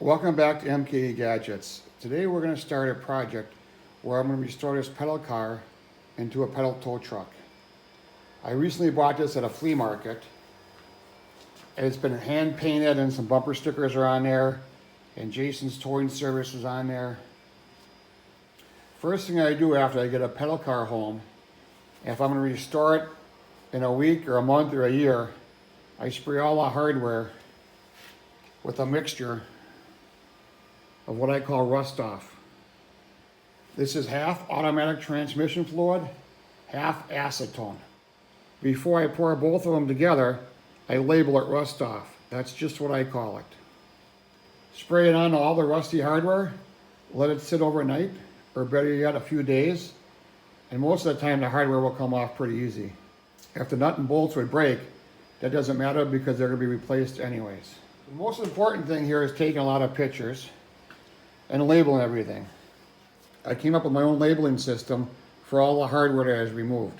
Welcome back to MKE Gadgets. Today we're going to start a project where I'm going to restore this pedal car into a pedal tow truck. I recently bought this at a flea market. It's been hand painted and some bumper stickers are on there and Jason's towing service is on there. First thing I do after I get a pedal car home, if I'm going to restore it in a week or a month or a year, I spray all the hardware with a mixture of what I call rust off. This is half automatic transmission fluid, half acetone. Before I pour both of them together, I label it rust off. That's just what I call it. Spray it on all the rusty hardware, let it sit overnight, or better yet, a few days, and most of the time the hardware will come off pretty easy. If the nut and bolts would break, that doesn't matter because they're going to be replaced anyways. The most important thing here is taking a lot of pictures and labeling everything. I came up with my own labeling system for all the hardware that is removed.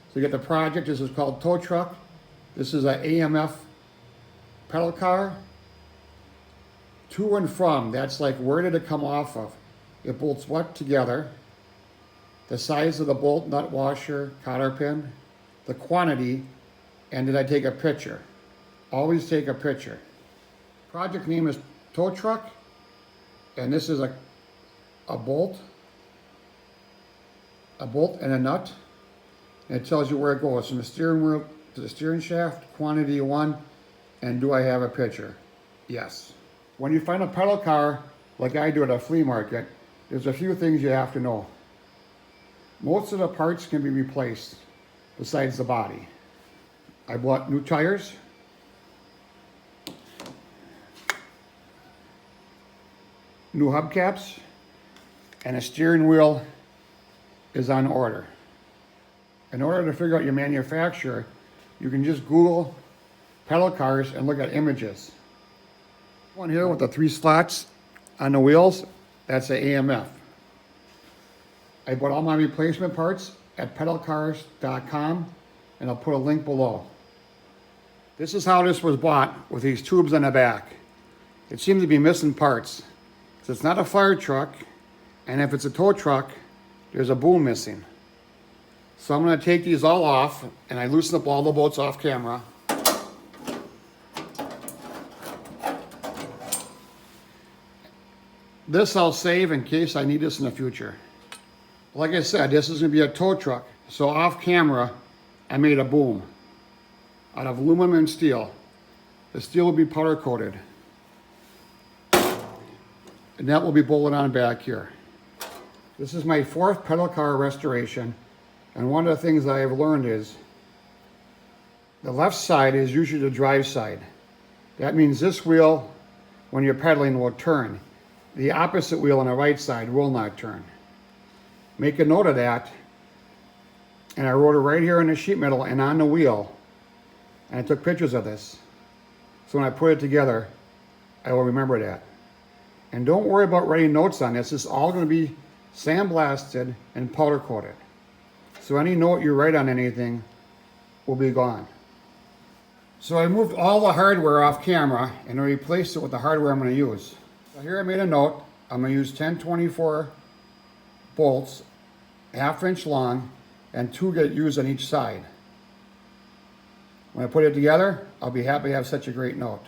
So you get the project. This is called tow truck. This is an AMF pedal car. To and from, that's like where did it come off of? It bolts what together? The size of the bolt, nut, washer, cotter pin, the quantity, and did I take a picture? Always take a picture. Project name is tow truck. And this is a bolt and a nut. And it tells you where it goes from the steering wheel to the steering shaft, quantity 1, and do I have a picture? Yes. When you find a pedal car, like I do at a flea market, there's a few things you have to know. Most of the parts can be replaced besides the body. I bought new tires. New hubcaps, and a steering wheel is on order. In order to figure out your manufacturer, you can just Google pedal cars and look at images. One here with the 3 slots on the wheels, that's the AMF. I bought all my replacement parts at pedalcars.com, and I'll put a link below. This is how this was bought with these tubes on the back. It seemed to be missing parts. It's not a fire truck, and if it's a tow truck, there's a boom missing. So I'm going to take these all off, and I loosen up all the bolts off camera. This I'll save in case I need this in the future. Like I said, this is going to be a tow truck, so off camera, I made a boom out of aluminum and steel. The steel will be powder coated. And that will be bolted on back here. This is my 4th pedal car restoration, and one of the things I have learned is the left side is usually the drive side. That means this wheel, when you're pedaling, will turn. The opposite wheel on the right side will not turn. Make a note of that, and I wrote it right here on the sheet metal and on the wheel, and I took pictures of this. So when I put it together, I will remember that. And don't worry about writing notes on this. It's all going to be sandblasted and powder coated. So any note you write on anything will be gone. So I moved all the hardware off camera and I replaced it with the hardware I'm going to use. So here I made a note. I'm going to use 1024 bolts, 1/2 inch long, and 2 get used on each side. When I put it together, I'll be happy to have such a great note.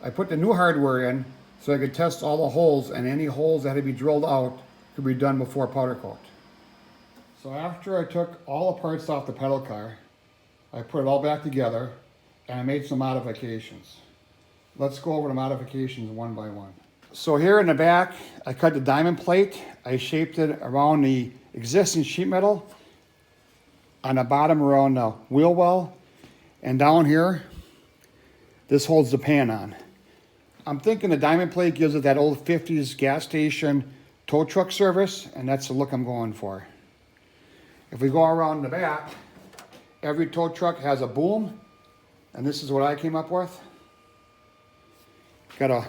I put the new hardware in so I could test all the holes, and any holes that had to be drilled out could be done before powder coat. So after I took all the parts off the pedal car, I put it all back together and I made some modifications. Let's go over the modifications one by one. So here in the back, I cut the diamond plate. I shaped it around the existing sheet metal, on the bottom around the wheel well, and down here, this holds the pan on. I'm thinking the diamond plate gives it that old 50s gas station tow truck service, and that's the look I'm going for. If we go around the back, every tow truck has a boom, and this is what I came up with. Got a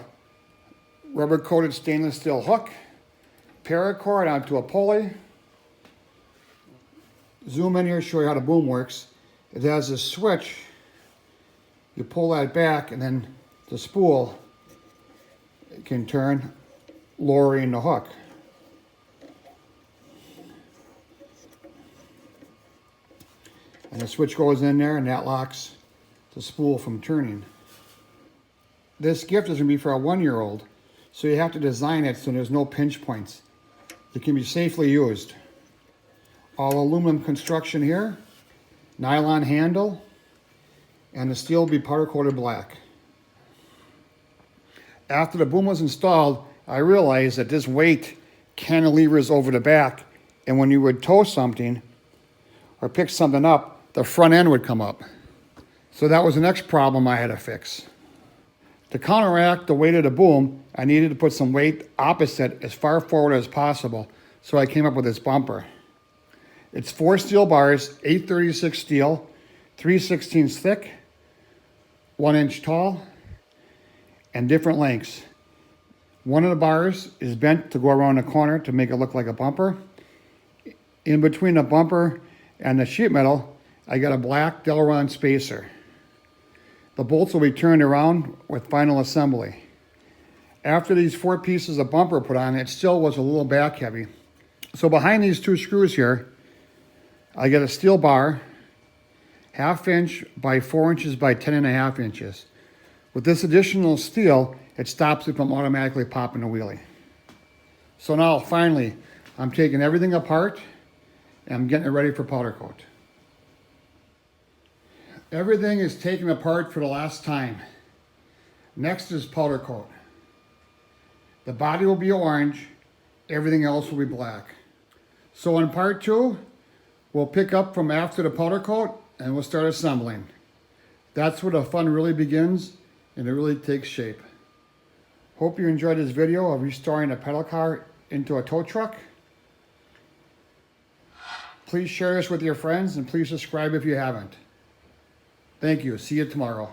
rubber coated stainless steel hook, paracord onto a pulley. Zoom in here, show you how the boom works. It has a switch. You pull that back and then the spool can turn, lowering the hook. And the switch goes in there and that locks the spool from turning. This gift is going to be for a 1-year-old, so you have to design it so there's no pinch points. It can be safely used. All aluminum construction here, nylon handle, and the steel will be powder coated black. After the boom was installed, I realized that this weight cantilevers over the back, and when you would tow something or pick something up, the front end would come up. So that was the next problem I had to fix. To counteract the weight of the boom, I needed to put some weight opposite as far forward as possible, so I came up with this bumper. It's 4 steel bars, 836 steel, 3/16 thick, 1 inch tall, and different lengths. One of the bars is bent to go around the corner to make it look like a bumper. In between the bumper and the sheet metal, I got a black Delron spacer. The bolts will be turned around with final assembly. After these 4 pieces of bumper put on, it still was a little back heavy. So behind these 2 screws here, I get a steel bar, 1/2 inch by 4 inches by 10.5 inches. With this additional steel, it stops it from automatically popping the wheelie. So now finally, I'm taking everything apart and I'm getting it ready for powder coat. Everything is taken apart for the last time. Next is powder coat. The body will be orange, everything else will be black. So in part 2, we'll pick up from after the powder coat and we'll start assembling. That's where the fun really begins and it really takes shape. Hope you enjoyed this video of restoring a pedal car into a tow truck. Please share this with your friends and please subscribe if you haven't. Thank you. See you tomorrow.